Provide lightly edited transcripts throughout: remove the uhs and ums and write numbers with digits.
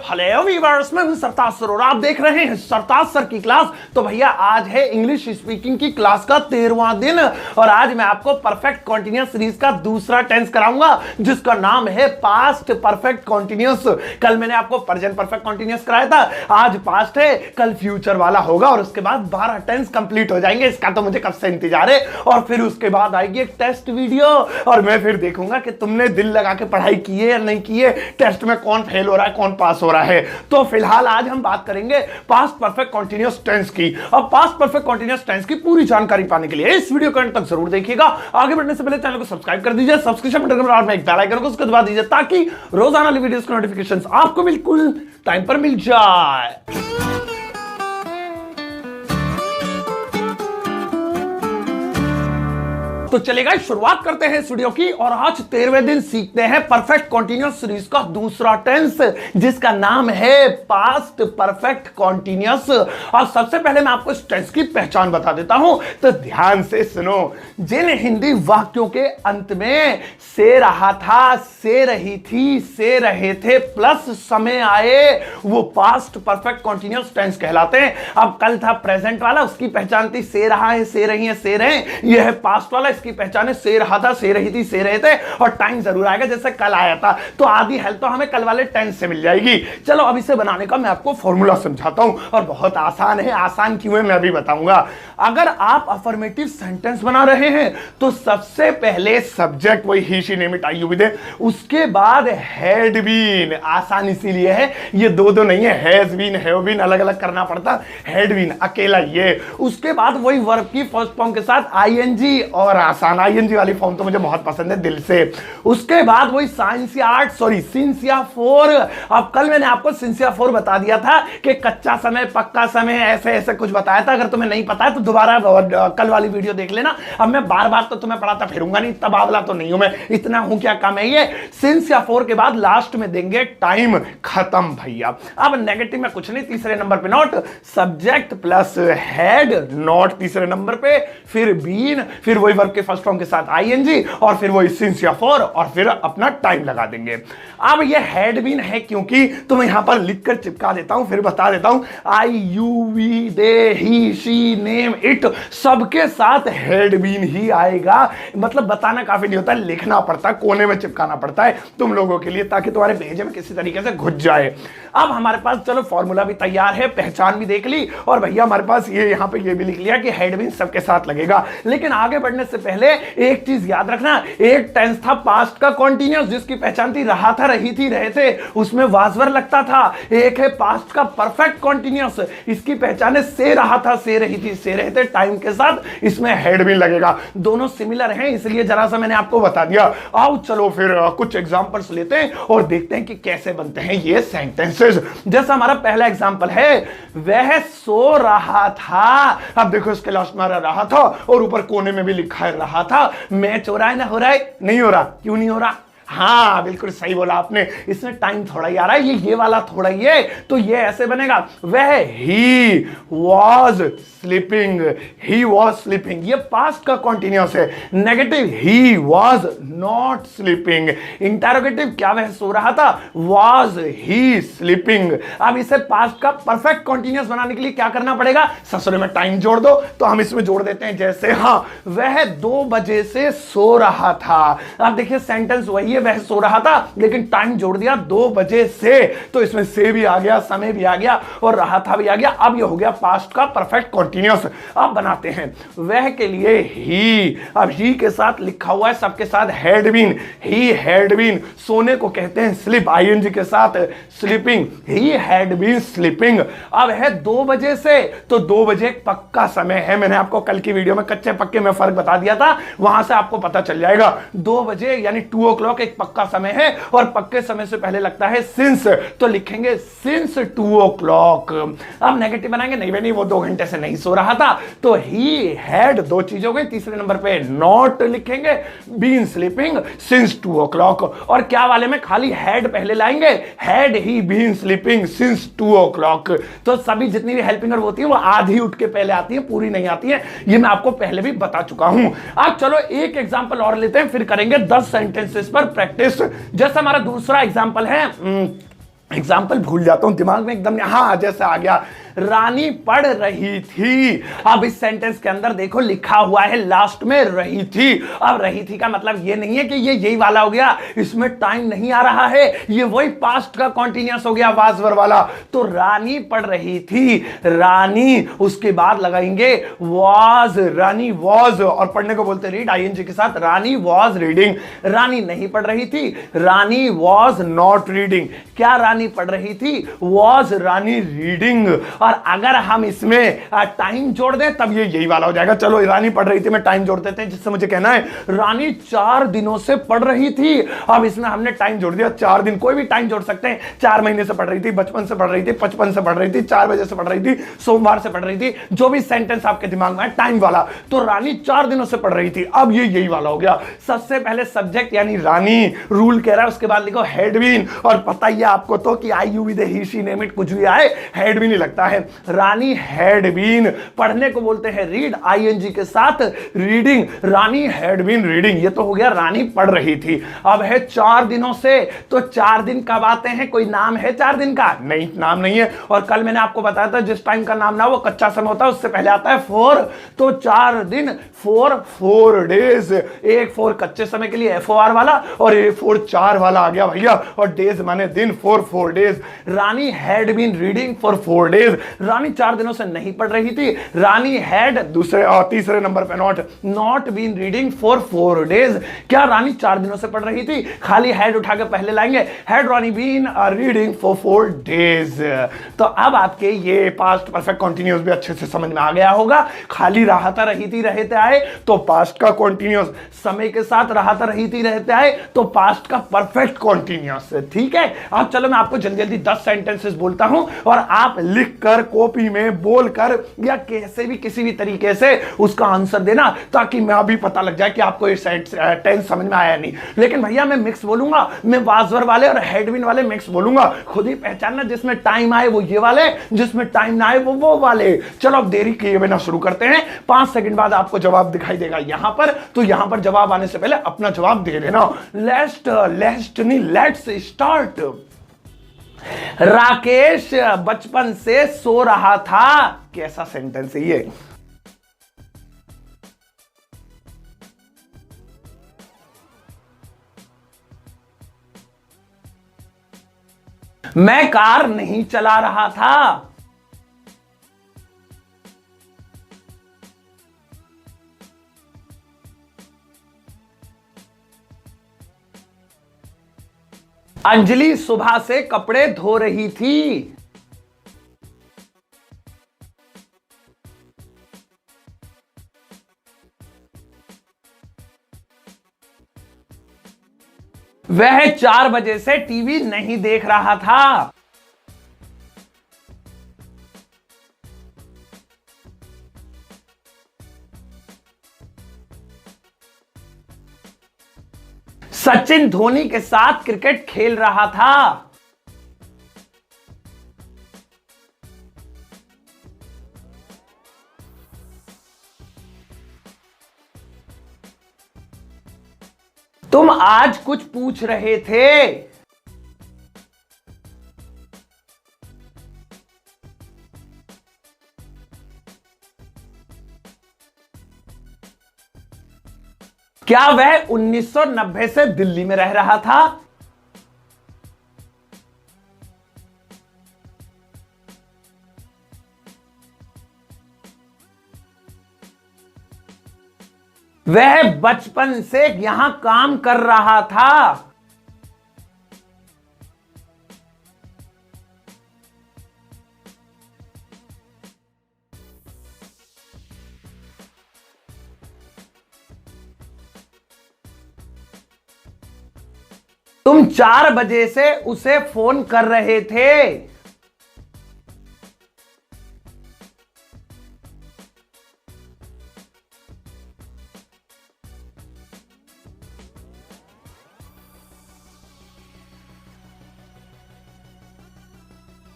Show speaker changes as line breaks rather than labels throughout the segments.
Hello viewers, मैं हूं सरताज sir और आप देख रहे हैं सरताज सर की क्लास। तो भैया आज है इंग्लिश स्पीकिंग की क्लास का 13वां दिन और आज मैं आपको परफेक्ट कॉन्टिन्यूअस सीरीज का दूसरा टेंस कराऊंगा जिसका नाम है पास्ट परफेक्ट कॉन्टिन्यूअस। कल मैंने आपको प्रेजेंट परफेक्ट कॉन्टिन्यूअस कराया था, आज पास्ट है, कल फ्यूचर वाला होगा और उसके बाद 12 टेंस कंप्लीट हो जाएंगे। इसका तो मुझे कब से इंतजार है। और फिर उसके बाद आएगी एक टेस्ट वीडियो और मैं फिर देखूंगा कि तुमने दिल लगा के पढ़ाई की है या नहीं की है, टेस्ट में कौन फेल हो रहा है कौन पास हो रहा है। तो फिलहाल आज हम बात करेंगे पास्ट परफेक्ट कॉन्टिन्यूअस टेंस की। अब पास्ट परफेक्ट कॉन्टिन्यूअस टेंस की पूरी जानकारी पाने के लिए इस वीडियो को अंत तक जरूर देखिएगा। आगे बढ़ने से पहले चैनल को सब्सक्राइब कर दीजिए, सब्सक्रिप्शन बटन पर एक बेल आइकन को उसको दबा दीजिए ताकि रोजाना वाली वीडियोस के नोटिफिकेशंस आपको बिल्कुल टाइम पर मिल जाए। तो चलेगा, शुरुआत करते हैं इस वीडियो की और आज 13वें दिन सीखते हैं परफेक्ट कॉन्टिन्यूअस सीरीज का दूसरा टेंस जिसका नाम है पास्ट परफेक्ट कॉन्टिन्यूअस। और सबसे पहले मैं आपको इस टेंस की पहचान बता देता हूं, तो ध्यान से सुनो। जिन हिंदी वाक्यों के अंत में से रहा था, से रही थी, से रहे थे प्लस समय आए वो पास्ट परफेक्ट कॉन्टिन्यूअस टेंस कहलाते हैं। अब कल था प्रेजेंट वाला, उसकी पहचान थी से रहा है, से रही है, से रहे। यह है पास्ट वाला, इसकी पहचान है से रहा था, से रही थी, से रहे थे और टाइम जरूर आएगा जैसे कल आया था। तो आधी हेल्प तो हमें कल वाले टेंस से मिल जाएगी। चलो अब इसे बनाने का मैं आपको फॉर्मूला समझाता हूं और बहुत आसान है। आसान क्यों है मैं भी बताऊंगा। अगर आप अफर्मेटिव सेंटेंस बना रहे हैं तो सबसे पहले सब्जेक्ट वही he she name it I you with, उसके बाद हैड बीन। आसान इसीलिए है, ये दो नहीं है, हैज बीन हैव बीन अलग अलग करना पड़ता, हैड बीन अकेला ये। उसके बाद वही वर्ब की फर्स्ट फॉर्म के साथ आईएनजी और आसान आईएनजी वाली फॉर्म तो मुझे बहुत पसंद है दिल से। उसके बाद वही साइंस या आर्ट सॉरी सिंस या फोर। अब कल मैंने आपको सिंस या फोर बता दिया था कि कच्चा समय पक्का समय ऐसे ऐसे कुछ बताया था। अगर तुम्हें नहीं पता है तो दोबारा कल वाली वीडियो देख लेना। अब मैं बार बार तो तुम्हें पढ़ाता फिरूंगा नहीं, तबावला तो नहीं हूं मैं, इतना हूं क्या कम है। ये सिंस या फोर के बाद लास्ट में देंगे टाइम, खत्म भैया। अब नेगेटिव में कुछ नहीं, तीसरे नंबर पे not, subject plus had, not तीसरे नंबर पे, फिर बीन, फिर वही वर्ब के फर्स्ट फॉर्म के साथ आईएनजी और फिर वही सिंस या फॉर और फिर अपना टाइम लगा देंगे। अब ये हैड बीन है क्योंकि तो मैं यहां पर लिखकर चिपका देता हूं, फिर बता देता हूं। I you we they he she name it सबके साथ हैड बीन ही आएगा। मतलब बताना काफी नहीं होता, लिखना पड़ता है, कोने में चिपकाना पड़ता है तुम लोगों के लिए ताकि तुम्हारे भेजे में किसी तरीके से घुस जाए। अब हमारे पास चलो फॉर्मूला भी तैयार है, पहचान भी देख ली और भैया हमारे पास ये यहां पे ये भी लिख लिया कि हैड बीन सबके साथ लगेगा। लेकिन आगे बढ़ने से पहले एक चीज याद रखना, एक टेंस था पास्ट का कॉन्टिन्यूअस जिसकी पहचान थी रहा था, रही थी, रहे थे, उसमें वाजवर लगता था। एक है पास्ट का परफेक्ट कॉन्टिन्यूअस, इसकी पहचान है से रहा था, से रही थी, से रहे थे टाइम के साथ, इसमें हैड भी लगेगा। दोनों सिमिलर हैं इसलिए जरा सा मैंने आपको बता दिया। आओ चलो फिर कुछ एग्जांपल्स लेते हैं और देखते हैं कि कैसे बनते हैं ये सेंटेंसेस। जैसा हमारा पहला एग्जांपल है, वह सो रहा था। अब देखो इसके लास्ट में रहा था और ऊपर कोने में भी लिखा है रहा था। मैच हो रहा है ना हो रहा है? नहीं हो रहा। क्यों नहीं हो रहा? हाँ बिल्कुल सही बोला आपने, इसमें टाइम थोड़ा ही आ रहा है, ये वाला थोड़ा ही है, तो ये ऐसे बनेगा, वह he was sleeping, he was sleeping. ये पास्ट का कॉन्टिन्यूअस है। Negative, he was not sleeping. Interrogative, क्या वह सो रहा था? Was he sleeping. अब इसे पास्ट का परफेक्ट कॉन्टिन्यूअस बनाने के लिए क्या करना पड़ेगा? ससुरे में टाइम जोड़ दो, तो हम इसमें जोड़ देते हैं जैसे, हाँ वह 2 बजे से सो रहा था। अब देखिए सेंटेंस वही, वह सो रहा था लेकिन टाइम जोड़ दिया 2 बजे से, तो इसमें से भी आ गया, समय भी आ गया और रहा था भी आ गया। अब ये हो गया पास्ट का परफेक्ट कॉन्टिन्यूअस। अब बनाते हैं वह के लिए ही। अब ही के साथ लिखा हुआ है सबके साथ had been, he had been. सोने को कहते हैं स्लीप, आईएनजी के साथ sleeping, he had been sleeping. अब है 2 बजे से, तो 2 बजे एक पक्का समय है। मैंने आपको कल की वीडियो में कच्चे पक्के में फर्क बता दिया था, वहां से आपको पता चल जाएगा। 2 बजे यानी 2 o'clock एक पक्का समय है और पक्के समय से पहले लगता है सिंस, तो लिखेंगे सिंस 2 o'clock। अब नेगेटिव बनाएंगे, नहीं वो 2 घंटे से नहीं सो रहा था, तो ही हैड, 2 चीजों गई। तीसरे नंबर पे नॉट लिखेंगे, बीन स्लीपिंग सिंस 2 o'clock। और क्या वाले में खाली हैड पहले लाएंगे, had he been sleeping since 2 o'clock। तो सभी जितनी भी हेल्पिंग वर्ब होती है वो आधी उठ के पहले आती है, पूरी नहीं आती है, ये मैं आपको पहले भी बता चुका हूं। अब चलो एक एग्जांपल और लेते हैं, फिर करेंगे 10 सेंटेंसेस पर प्रैक्टिस। जैसा हमारा दूसरा एग्जांपल है, एग्जाम्पल भूल जाता हूं, दिमाग में एकदम, हाँ जैसे आ गया, रानी पढ़ रही थी। अब इस सेंटेंस के अंदर देखो लिखा हुआ है लास्ट में रही थी। अब रही थी का मतलब ये नहीं है कि ये यही वाला हो गया, इसमें टाइम नहीं आ रहा है, ये वही पास्ट का कॉन्टिन्यूअस हो गया वाज वर वाला। तो रानी पढ़ रही थी, रानी, उसके बाद लगाएंगे वाज, रानी वाज, और पढ़ने को बोलते रीड आईएनजी के साथ, रानी वाज रीडिंग। रानी नहीं पढ़ रही थी, रानी वाज नॉट रीडिंग। क्या रानी पढ़ रही थी? Was Rani reading. और अगर हम इसमें टाइम जोड़ दें तब ये यही वाला हो जाएगा। चलो रानी पढ़ रही थी में टाइम जोड़ देते हैं, जिससे मुझे कहना है रानी 4 दिनों से पढ़ रही थी। अब इसमें हमने टाइम जोड़ दिया 4 दिन, कोई भी टाइम जोड़ सकते हैं। 4 महीने से पढ़ रही थी, बचपन से पढ़ रही थी, 55 से पढ़ रही थी, 4 बजे से पढ़ रही थी, सोमवार से पढ़ रही थी, जो भी सेंटेंस आपके दिमाग में है टाइम वाला। तो रानी 4 दिनों से पढ़ रही थी, अब ये यही वाला हो गया। सबसे पहले सब्जेक्ट यानी रानी, रूल कह रहा है, उसके बाद लिखो हैड बीन। और पता ही है आपको तो कि I you with he she name it, कुछ भी आए हैड बीन ही लगता है। रानी हैड बीन, पढ़ने को बोलते हैं रीड आईएनजी के साथ reading, Rani had been reading. ये तो हो गया रानी पढ़ रही थी। अब है 4 दिनों से, तो 4 दिन कब आते हैं? कोई नाम है 4 दिन का? नहीं, नाम नहीं है। और कल मैंने आपको बताया था जिस टाइम का नाम ना वो कच्चा समय होता है, उससे पहले आता है 4। तो 4 दिन, 4 डेज। एक 4 कच्चे समय के लिए FOR वाला, और एक 4 4 वाला आ गया भैया, और डेज माने दिन, 4 days. Rani had been reading for 4 days. Rani 4 दिनों से नहीं पढ़ रही थी। रानी हैड दूसरे और तीसरे नंबर पे not been reading for 4 days. क्या रानी 4 दिनों से पढ़ रही थी? खाली हैड उठा के पहले लाएंगे, had Rani been reading for 4 days. तो अब आपके ये पास्ट परफेक्ट कंटीन्यूअस भी अच्छे से समझ में आ गया होगा। खाली रहाता रही थी रहते आए तो पास्ट का कंटीन्यूअस, समय के साथ रहाता रही थी रहते आए तो पास्ट का परफेक्ट कंटीन्यूअस। ठीक है, अब चलो मैं आपको जल्दी जल्दी 10 सेंटेंसेस बोलता हूं और आप लिख कर कॉपी में बोलकर या कैसे भी किसी भी तरीके से उसका आंसर देना, ताकि मैं अभी पता लग जाए कि आपको ये टेंस समझ में आया नहीं। लेकिन भैया मैं मिक्स बोलूंगा, मैं वाजवर वाले और हेडविन वाले मिक्स बोलूंगा, खुद ही पहचानना, जिसमें टाइम आए वो ये वाले, जिसमें टाइम ना आए वो वाले। चलो अब देरी किए बिना शुरू करते हैं। 5 सेकंड बाद आपको जवाब दिखाई देगा यहां पर, तो यहां पर जवाब आने से पहले अपना जवाब दे लेना। Let's start. राकेश बचपन से सो रहा था। कैसा सेंटेंस है ये? मैं कार नहीं चला रहा था। अंजलि सुबह से कपड़े धो रही थी। वह 4 बजे से टीवी नहीं देख रहा था। सचिन धोनी के साथ क्रिकेट खेल रहा था। तुम आज कुछ पूछ रहे थे। क्या वह 1990 से दिल्ली में रह रहा था? वह बचपन से यहां काम कर रहा था। तुम 4 बजे से उसे फोन कर रहे थे।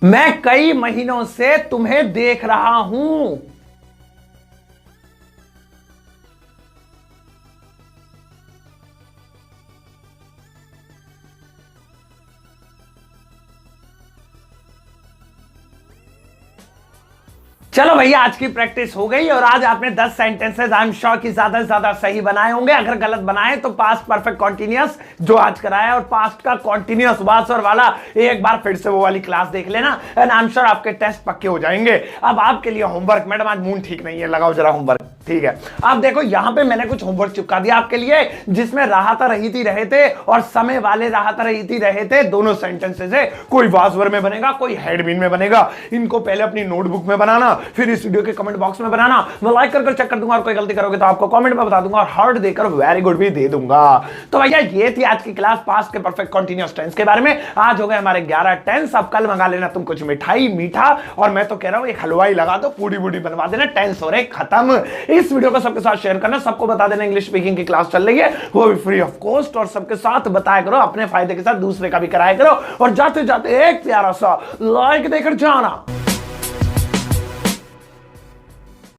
मैं कई महीनों से तुम्हें देख रहा हूं। चलो भैया, आज की प्रैक्टिस हो गई और आज आपने 10 सेंटेंसेस आई एम श्योर कि ज्यादा से ज्यादा सही बनाए होंगे। अगर गलत बनाए तो पास्ट परफेक्ट कॉन्टिन्यूअस जो आज कराया और पास्ट का कॉन्टिन्यूअस वासर वाला एक बार फिर से वो वाली क्लास देख लेना एंड आई एम श्योर आपके टेस्ट पक्के हो जाएंगे। अब आपके लिए होमवर्क, मैडम आज मूड ठीक नहीं है, लगाओ जरा होमवर्क। ठीक है, अब देखो यहां पे मैंने कुछ होमवर्क चिपका दिया आपके लिए जिसमें राहत रही थी रहे थे और समय वाले राहत रही थी रहे थे दोनों सेंटेंसेस है। कोई वासवर में बनेगा, कोई हेडबिन में बनेगा। इनको पहले अपनी नोटबुक में बनाना, फिर इस वीडियो के कमेंट बॉक्स में बनाना। मैं लाइक कर चेक कर दूंगा और कोई गलती करोगे तो आपको कमेंट में बता दूंगा और हार्ट देकर वेरी गुड भी दे दूंगा। तो भैया ये थी आज की क्लास पास्ट के परफेक्ट कंटीन्यूअस टेंस के बारे में। आज हो गए हमारे 11 टेंस। अब कल मंगा लेना तुम कुछ मिठाई मीठा और मैं तो कह रहा हूं एक हलवाई लगा दो, पूरी बूढ़ी बनवा देना, टेंस हो रहे खत्म। इस वीडियो को सबके साथ शेयर करना, सबको बता देना इंग्लिश स्पीकिंग की क्लास चल रही है, वो भी फ्री ऑफ कॉस्ट। और सबके साथ बताया करो, अपने फायदे के साथ दूसरे का भी कराया करो। और जाते जाते एक प्यारा सा लाइक देकर जाना।